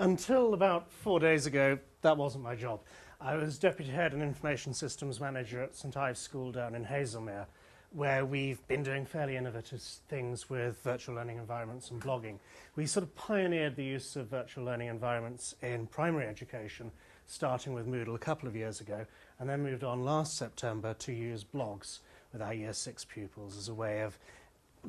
Until about 4 days ago, that wasn't my job. I was Deputy Head and Information Systems Manager at St Ives School down in Haslemere, where we've been doing fairly innovative things with virtual learning environments and blogging. We sort of pioneered the use of virtual learning environments in primary education, starting with Moodle a couple of years ago, and then moved on last September to use blogs with our Year 6 pupils as a way of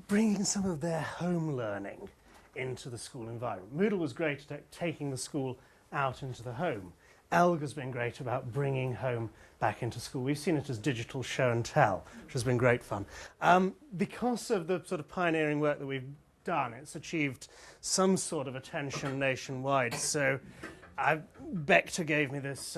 bringing some of their home learning into the school environment. Moodle was great at taking the school out into the home. Elgg has been great about bringing home back into school. We've seen it as digital show and tell, which has been great fun. Because of the sort of pioneering work that we've done, it's achieved some sort of attention nationwide. So Bechter gave me this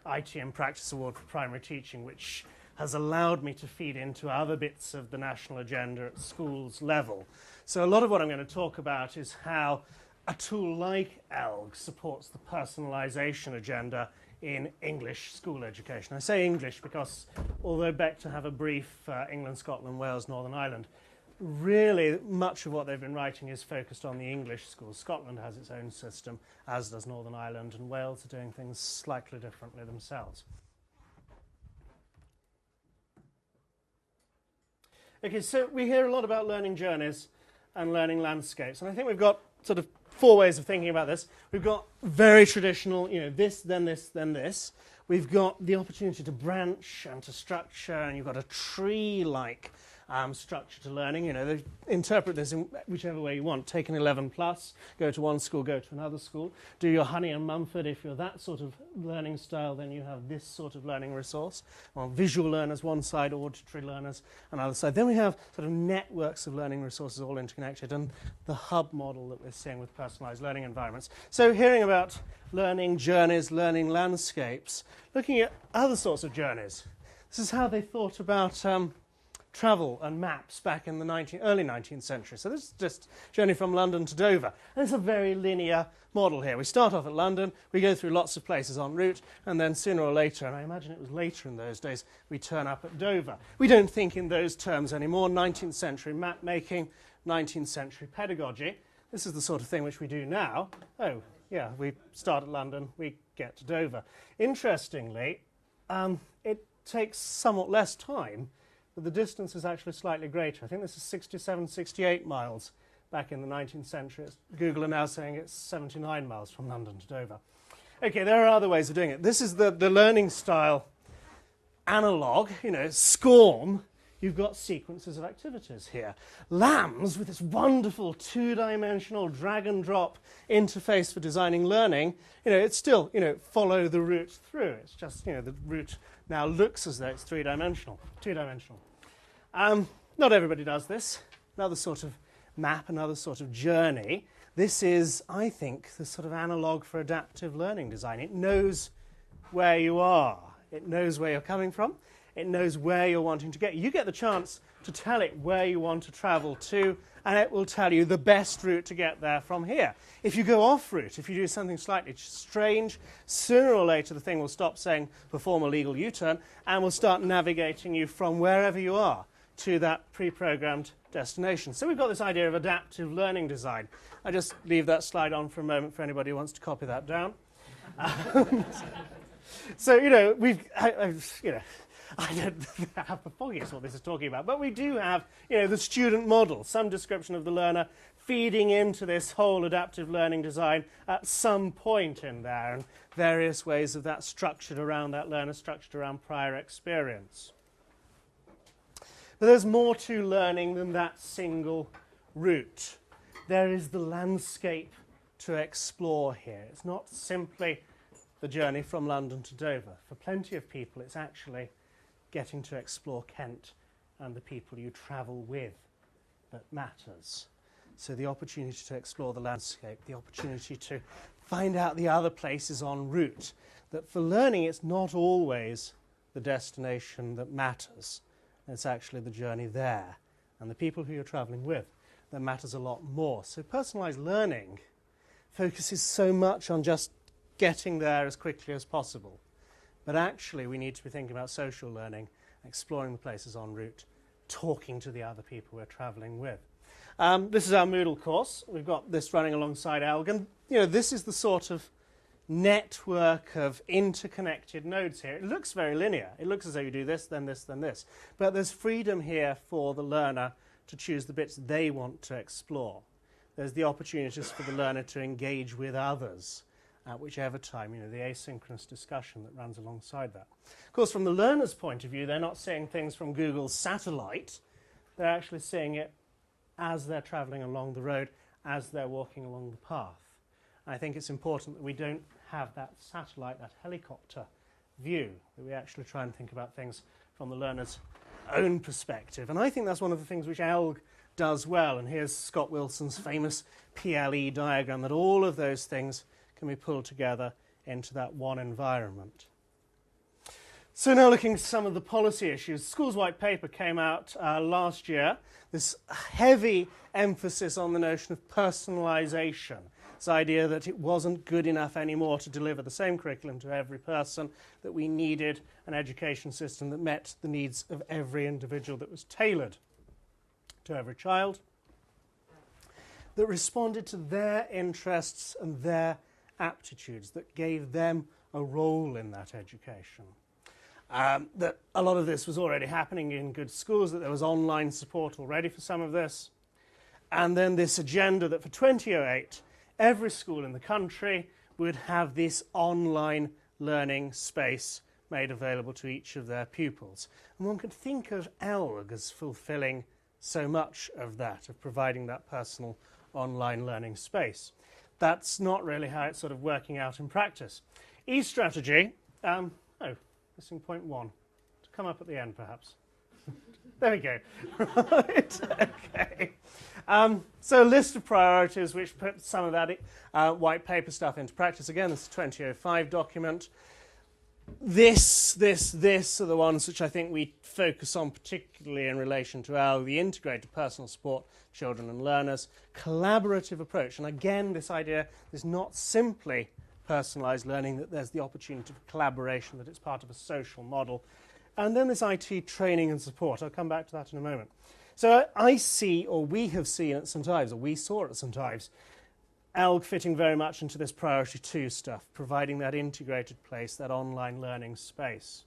ITM Practice Award for Primary Teaching, which has allowed me to feed into other bits of the national agenda at schools level. So a lot of what I'm going to talk about is how a tool like Elgg supports the personalisation agenda in English school education. I say English because although Bechter have a brief England, Scotland, Wales, Northern Ireland, really much of what they've been writing is focused on the English schools. Scotland has its own system, as does Northern Ireland, and Wales are doing things slightly differently themselves. Okay, so we hear a lot about learning journeys and learning landscapes, and I think we've got sort of 4 ways of thinking about this. We've got very traditional, this, then this, then this. We've got the opportunity to branch and to structure, and you've got a tree-like structure to learning. They interpret this in whichever way you want. Take an 11 plus, go to one school, go to another school. Do your Honey and Mumford. If you're that sort of learning style, then you have this sort of learning resource. Well, visual learners one side, auditory learners another side. Then we have sort of networks of learning resources all interconnected, and the hub model that we're seeing with personalised learning environments. So hearing about learning journeys, learning landscapes, looking at other sorts of journeys. This is how they thought about travel and maps back in the early 19th century. So this is just journey from London to Dover. And it's a very linear model here. We start off at London, we go through lots of places en route, and then sooner or later, and I imagine it was later in those days, we turn up at Dover. We don't think in those terms anymore. 19th century map making, 19th century pedagogy. This is the sort of thing which we do now. Oh, yeah, we start at London, we get to Dover. Interestingly, it takes somewhat less time, but the distance is actually slightly greater. I think this is 67, 68 miles back in the 19th century. Google are now saying it's 79 miles from London to Dover. Okay, there are other ways of doing it. This is the learning style analogue, SCORM. You've got sequences of activities here. LAMS, with its wonderful two-dimensional drag-and-drop interface for designing learning, it's still, follow the route through. It's just, the route now looks as though it's three-dimensional, two-dimensional. Not everybody does this. Another sort of map, another sort of journey. This is, I think, the sort of analogue for adaptive learning design. It knows where you are. It knows where you're coming from. It knows where you're wanting to get. You get the chance to tell it where you want to travel to, and it will tell you the best route to get there from here. If you go off route, if you do something slightly strange, sooner or later the thing will stop saying perform a legal U-turn and will start navigating you from wherever you are to that pre-programmed destination. So we've got this idea of adaptive learning design. I just leave that slide on for a moment for anybody who wants to copy that down. So, I don't have the foggiest what this is talking about, but we do have, the student model, some description of the learner feeding into this whole adaptive learning design at some point in there, and various ways of that structured around that learner, structured around prior experience. But there's more to learning than that single route. There is the landscape to explore here. It's not simply the journey from London to Dover. For plenty of people, it's actually getting to explore Kent and the people you travel with that matters. So the opportunity to explore the landscape, the opportunity to find out the other places en route, that for learning it's not always the destination that matters. It's actually the journey there and the people who you're travelling with that matters a lot more. So personalised learning focuses so much on just getting there as quickly as possible. But actually, we need to be thinking about social learning, exploring the places en route, talking to the other people we're travelling with. This is our Moodle course. We've got this running alongside Elgg, and this is the sort of network of interconnected nodes here. It looks very linear. It looks as though you do this, then this, then this. But there's freedom here for the learner to choose the bits they want to explore. There's the opportunities for the learner to engage with others at whichever time, the asynchronous discussion that runs alongside that. Of course, from the learner's point of view, they're not seeing things from Google's satellite. They're actually seeing it as they're travelling along the road, as they're walking along the path. And I think it's important that we don't have that satellite, that helicopter view, that we actually try and think about things from the learner's own perspective. And I think that's one of the things which Elgg does well. And here's Scott Wilson's famous PLE diagram, that all of those things can be pulled together into that one environment. So now looking at some of the policy issues. School's white paper came out last year. This heavy emphasis on the notion of personalisation. This idea that it wasn't good enough anymore to deliver the same curriculum to every person, that we needed an education system that met the needs of every individual, that was tailored to every child, that responded to their interests and their aptitudes, that gave them a role in that education. That a lot of this was already happening in good schools, that there was online support already for some of this. And then this agenda that for 2008, every school in the country would have this online learning space made available to each of their pupils. And one could think of Elgg as fulfilling so much of that, of providing that personal online learning space. That's not really how it's sort of working out in practice. E-strategy, missing point 1, to come up at the end perhaps. There we go. Right, okay. So a list of priorities which put some of that white paper stuff into practice. Again, this is a 2005 document. This are the ones which I think we focus on particularly in relation to the integrated personal support, children and learners, collaborative approach. And again, this idea is not simply personalised learning, that there's the opportunity for collaboration, that it's part of a social model. And then this IT training and support. I'll come back to that in a moment. So I see, or we have seen at St Ives, or we saw at St Ives, Elgg fitting very much into this priority 2 stuff, providing that integrated place, that online learning space.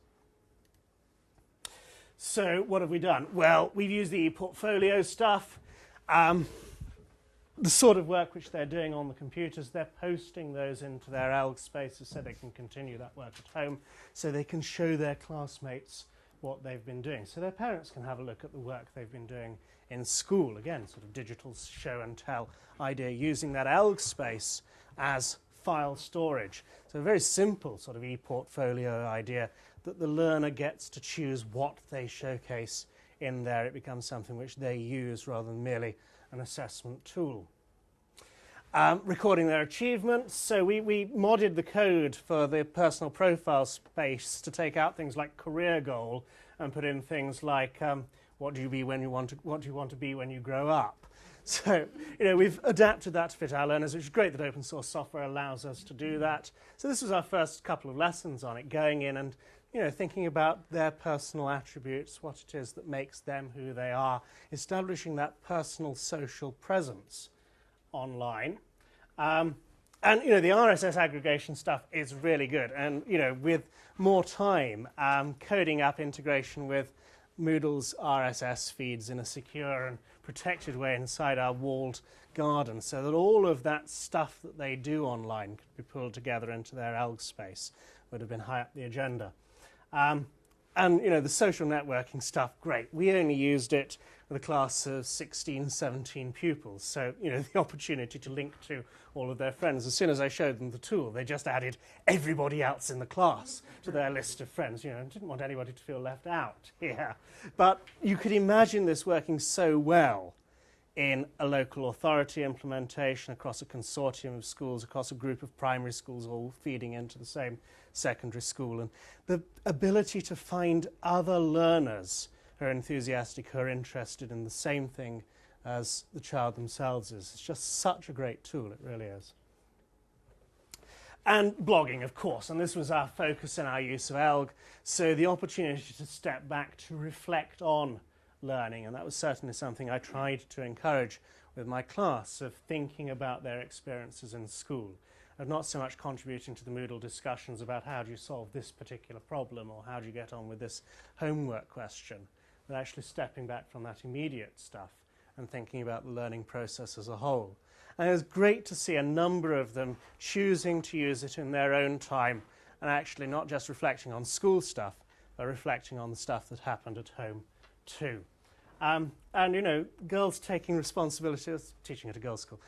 So what have we done? Well, we've used the portfolio stuff, the sort of work which they're doing on the computers. They're posting those into their Elgg spaces so they can continue that work at home, so they can show their classmates what they've been doing, so their parents can have a look at the work they've been doing in school. Again, sort of digital show and tell idea, using that Elgg space as file storage. So a very simple sort of e-portfolio idea, that the learner gets to choose what they showcase in there. It becomes something which they use rather than merely an assessment tool. Recording their achievements. So we modded the code for the personal profile space to take out things like career goal and put in things like what do you want to be when you grow up. So we've adapted that to fit our learners, which is great that open source software allows us to do that. So this was our first couple of lessons on it, going in and thinking about their personal attributes, what it is that makes them who they are, establishing that personal social presence online. And the RSS aggregation stuff is really good, and with more time, coding up integration with Moodle's RSS feeds in a secure and protected way inside our walled garden, so that all of that stuff that they do online could be pulled together into their Elgg space, would have been high up the agenda. And the social networking stuff, great. We only used it with a class of 16, 17 pupils. So, the opportunity to link to all of their friends. As soon as I showed them the tool, they just added everybody else in the class to their list of friends. Didn't want anybody to feel left out here. But you could imagine this working so well in a local authority implementation across a consortium of schools, across a group of primary schools all feeding into the same secondary school. And the ability to find other learners who are enthusiastic, who are interested in the same thing as the child themselves is. It's just such a great tool, it really is. And blogging, of course, and this was our focus in our use of Elgg. So the opportunity to step back, to reflect on learning, and that was certainly something I tried to encourage with my class, of thinking about their experiences in school, of not so much contributing to the Moodle discussions about how do you solve this particular problem or how do you get on with this homework question, but actually stepping back from that immediate stuff and thinking about the learning process as a whole. And it was great to see a number of them choosing to use it in their own time and actually not just reflecting on school stuff, but reflecting on the stuff that happened at home too. And, you know, girls taking responsibility, I was teaching at a girls' school,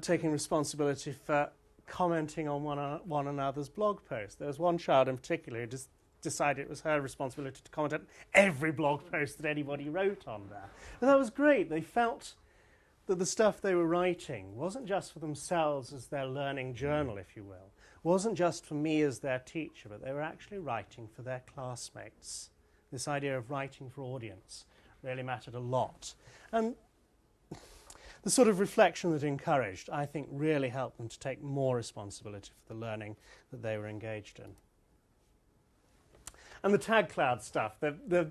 taking responsibility for commenting on one another's blog posts. There was one child in particular who just decided it was her responsibility to comment on every blog post that anybody wrote on there. And that was great. They felt that the stuff they were writing wasn't just for themselves as their learning journal, if you will, wasn't just for me as their teacher, but they were actually writing for their classmates. This idea of writing for audience really mattered a lot. And the sort of reflection that encouraged, I think, really helped them to take more responsibility for the learning that they were engaged in. And the tag cloud stuff, the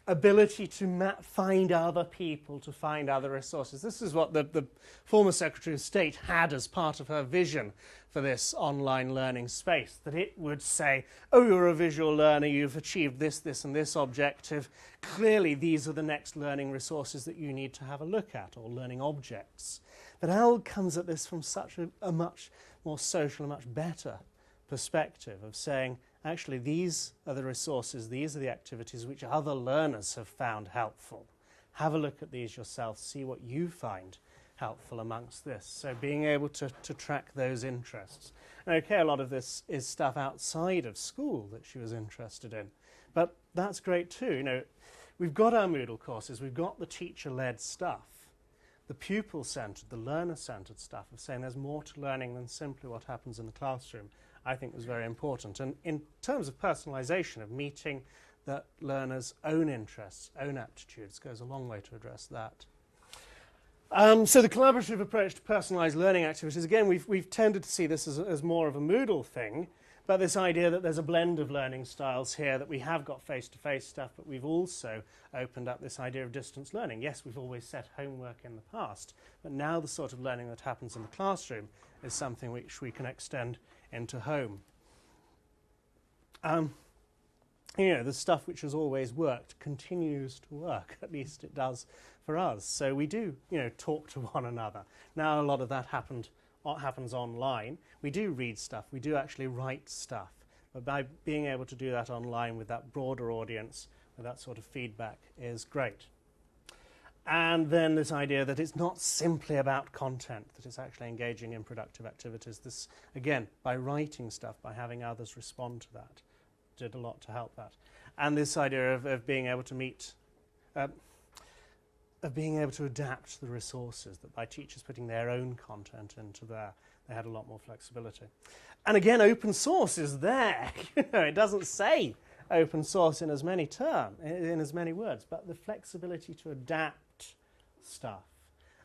ability to find other people, to find other resources. This is what the former Secretary of State had as part of her vision for this online learning space, that it would say, oh, you're a visual learner, you've achieved this, this, and this objective. Clearly, these are the next learning resources that you need to have a look at, or learning objects. But Elgg comes at this from such a much more social, a much better perspective of saying, actually, these are the resources, these are the activities which other learners have found helpful. Have a look at these yourself, see what you find helpful amongst this. So being able to track those interests. And okay, a lot of this is stuff outside of school that she was interested in. But that's great too. You know, we've got our Moodle courses, we've got the teacher-led stuff, the pupil-centred, the learner-centred stuff of saying there's more to learning than simply what happens in the classroom, I think was very important. And in terms of personalisation, of meeting the learner's own interests, own aptitudes, goes a long way to address that. So the collaborative approach to personalised learning activities, again, we've tended to see this as more of a Moodle thing, but this idea that there's a blend of learning styles here, that we have got face-to-face stuff, but we've also opened up this idea of distance learning. Yes, we've always set homework in the past, but now the sort of learning that happens in the classroom is something which we can extend into home. You know, the stuff which has always worked continues to work, at least it does for us. So we do, you know, talk to one another. Now a lot of that happens online. We do read stuff, we do actually write stuff. But by being able to do that online with that broader audience, with that sort of feedback, is great. And then this idea that it's not simply about content, that it's actually engaging in productive activities. This, again, by writing stuff, by having others respond to that, did a lot to help that. And this idea of being able to meet, of being able to adapt the resources, that by teachers putting their own content into there, they had a lot more flexibility. And again, open source is there. You know, it doesn't say open source in as many in as many words, but the flexibility to adapt stuff,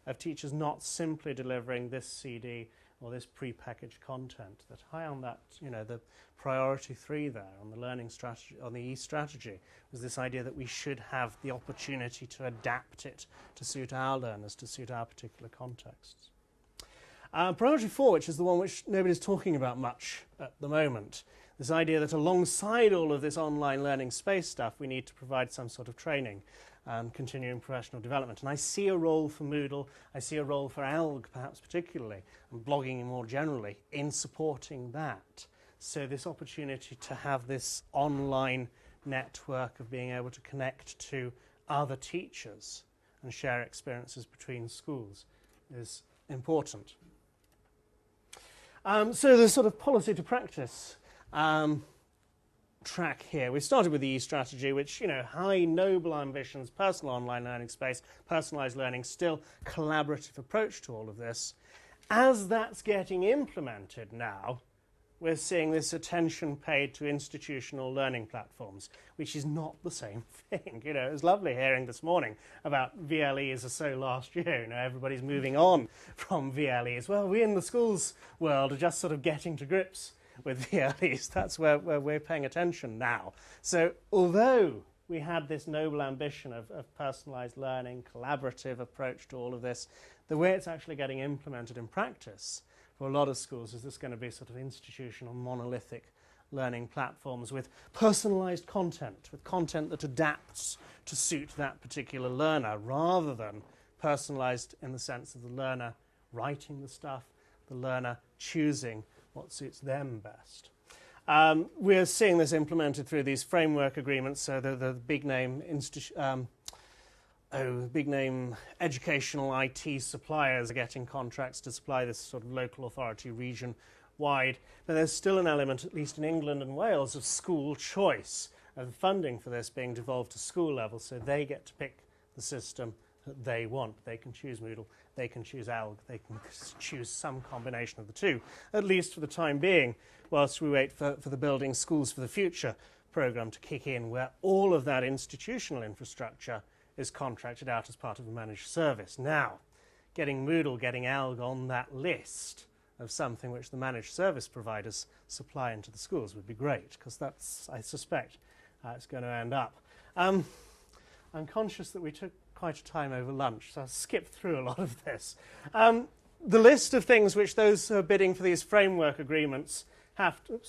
of teachers not simply delivering this CD or this pre-packaged content, that high on that, you know, the priority 3 there on the learning strategy, on the E strategy, was this idea that we should have the opportunity to adapt it to suit our learners, to suit our particular contexts. Priority 4, which is the one which nobody's talking about much at the moment, this idea that alongside all of this online learning space stuff, we need to provide some sort of training and continuing professional development. And I see a role for Moodle, I see a role for Elgg perhaps particularly, and blogging more generally, in supporting that. So this opportunity to have this online network of being able to connect to other teachers and share experiences between schools is important. So the sort of policy to practice track here. We started with the E strategy, which, you know, high noble ambitions, personal online learning space, personalised learning, still collaborative approach to all of this. As that's getting implemented now, we're seeing this attention paid to institutional learning platforms, which is not the same thing. You know, it was lovely hearing this morning about VLEs so last year. You know, everybody's moving on from VLEs. Well, we in the schools world are just sort of getting to grips with VLEs. That's where we're paying attention now. So although we had this noble ambition of personalised learning, collaborative approach to all of this. The way it's actually getting implemented in practice for a lot of schools is this going to be sort of institutional, monolithic learning platforms with personalised content, with content that adapts to suit that particular learner, rather than personalised in the sense of the learner writing the stuff, the learner choosing what suits them best. We're seeing this implemented through these framework agreements. So the big name big name educational IT suppliers are getting contracts to supply this sort of local authority region wide. But there's still an element, at least in England and Wales, of school choice, and funding for this being devolved to school level, so they get to pick the system that they want. They can choose Moodle, they can choose Elgg, they can choose some combination of the two, at least for the time being, whilst we wait for the Building Schools for the Future programme to kick in, where all of that institutional infrastructure is contracted out as part of a managed service. Now, getting Moodle, getting Elgg on that list of something which the managed service providers supply into the schools would be great, because that's, I suspect, how it's going to end up. I'm conscious that we took quite a time over lunch, so I'll skip through a lot of this. The list of things which those who are bidding for these framework agreements have to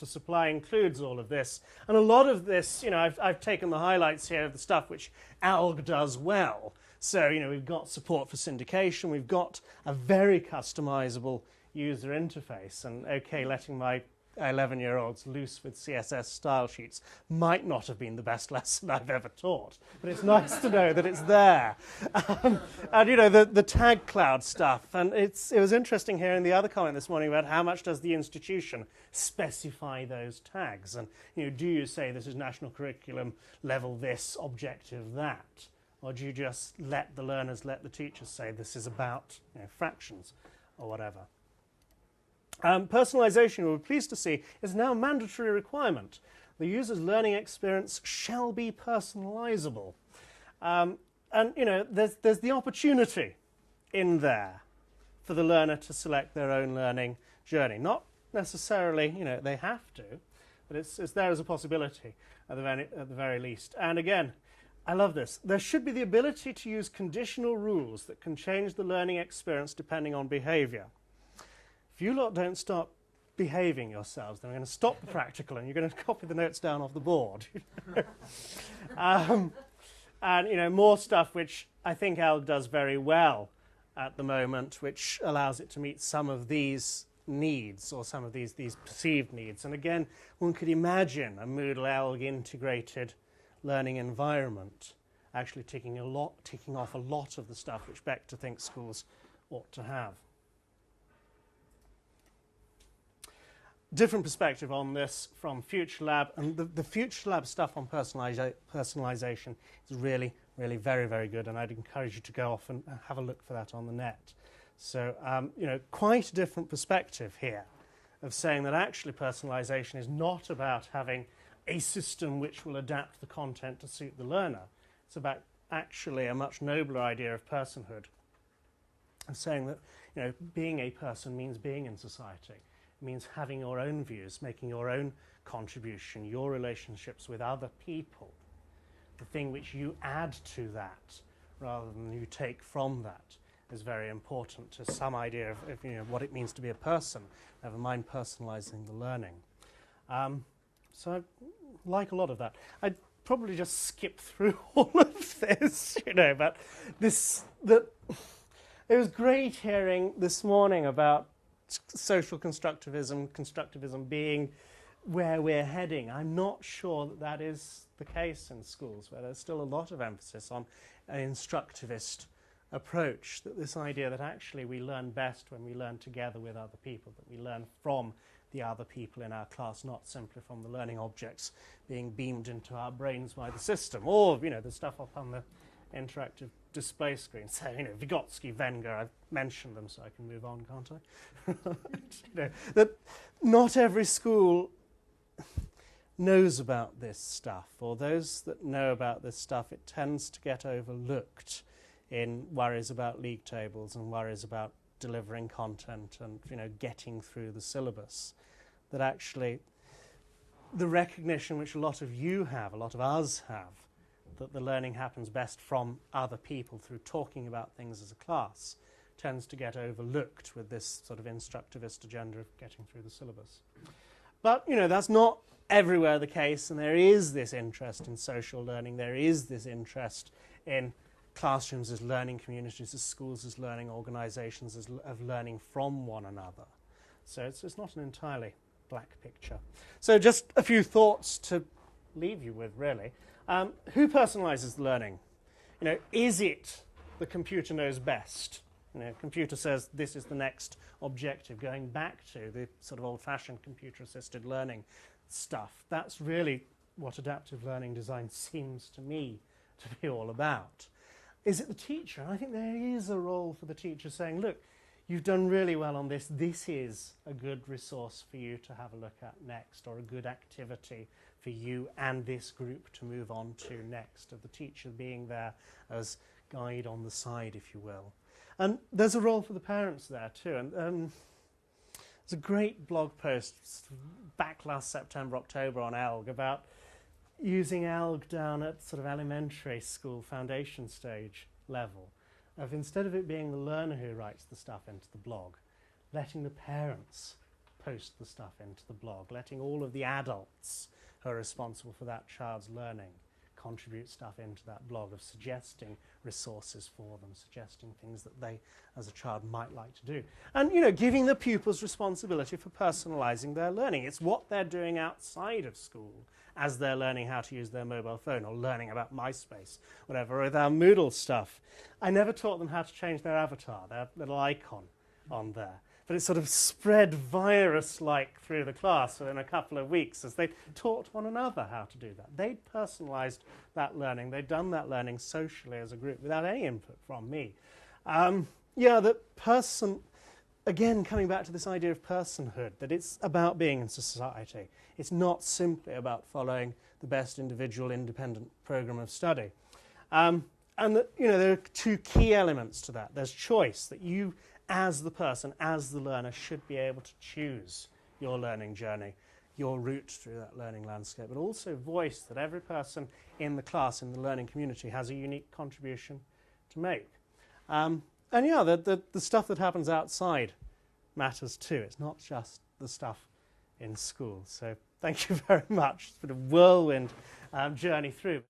supply includes all of this. And a lot of this, you know, I've taken the highlights here of the stuff which Elgg does well. So, you know, we've got support for syndication, we've got a very customizable user interface, and okay, letting my 11-year-olds loose with CSS style sheets might not have been the best lesson I've ever taught, but it's nice to know that it's there. And, you know, the tag cloud stuff, and it was interesting hearing the other comment this morning about how much does the institution specify those tags, and, you know, do you say this is national curriculum level this, objective that, or do you just let the learners, let the teachers say this is about, you know, fractions or whatever? Personalisation, we're pleased to see, is now a mandatory requirement. The user's learning experience shall be personalisable. And, you know, there's the opportunity in there for the learner to select their own learning journey. Not necessarily, you know, they have to, but it's there as a possibility at the very least. And again, I love this. There should be the ability to use conditional rules that can change the learning experience depending on behaviour. If you lot don't start behaving yourselves, then we're going to stop the practical and you're going to copy the notes down off the board. And, you know, more stuff which I think Elgg does very well at the moment, which allows it to meet some of these needs, or some of these perceived needs. And again, one could imagine a Moodle Elgg integrated learning environment actually ticking off a lot of the stuff which Bechter thinks schools ought to have. Different perspective on this from FutureLab, and the FutureLab stuff on personalisation is really, really very, very good, and I'd encourage you to go off and have a look for that on the net. So, you know, quite a different perspective here of saying that actually personalisation is not about having a system which will adapt the content to suit the learner. It's about actually a much nobler idea of personhood, of saying that, you know, being a person means being in society. It means having your own views, making your own contribution, your relationships with other people, the thing which you add to that rather than you take from that is very important to some idea of you know, what it means to be a person, never mind personalising the learning. So I like a lot of that. I'd probably just skip through all of this, you know, but it was great hearing this morning about social constructivism being where we're heading. I'm not sure that that is the case in schools, where there's still a lot of emphasis on an instructivist approach, that this idea that actually we learn best when we learn together with other people, that we learn from the other people in our class, not simply from the learning objects being beamed into our brains by the system, or, you know, the stuff up on the interactive display screen. So, you know, Vygotsky, Wenger, I've mentioned them so I can move on, can't I? You know, that not every school knows about this stuff, or those that know about this stuff, it tends to get overlooked in worries about league tables and worries about delivering content and, you know, getting through the syllabus. That actually the recognition which a lot of you have, a lot of us have, that the learning happens best from other people through talking about things as a class, tends to get overlooked with this sort of instructivist agenda of getting through the syllabus. But, you know, that's not everywhere the case, and there is this interest in social learning, there is this interest in classrooms as learning communities, as schools as learning organisations, of learning from one another. So it's not an entirely black picture. So just a few thoughts to leave you with, really. Who personalises the learning? You know, is it the computer knows best? You know, computer says this is the next objective, going back to the sort of old-fashioned computer-assisted learning stuff. That's really what adaptive learning design seems to me to be all about. Is it the teacher? And I think there is a role for the teacher saying, look, you've done really well on this. This is a good resource for you to have a look at next, or a good activity for you and this group to move on to next, of the teacher being there as guide on the side, if you will. And there's a role for the parents there too. And there's a great blog post back last September, October on Elgg about using Elgg down at sort of elementary school foundation stage level, of instead of it being the learner who writes the stuff into the blog, letting the parents post the stuff into the blog, letting all of the adults who are responsible for that child's learning contribute stuff into that blog, of suggesting resources for them, suggesting things that they as a child might like to do. And, you know, giving the pupils responsibility for personalising their learning. It's what they're doing outside of school as they're learning how to use their mobile phone, or learning about MySpace, whatever, with our Moodle stuff. I never taught them how to change their avatar, their little icon on there. But it sort of spread virus-like through the class within a couple of weeks as they taught one another how to do that. They'd personalised that learning. They'd done that learning socially as a group without any input from me. Again, coming back to this idea of personhood, that it's about being in society. It's not simply about following the best individual independent programme of study. And that, you know, there are two key elements to that. There's choice, that you as the person, as the learner, should be able to choose your learning journey, your route through that learning landscape, but also voice, that every person in the class, in the learning community, has a unique contribution to make. The stuff that happens outside matters too. It's not just the stuff in school. So thank you very much. It's been a whirlwind journey through.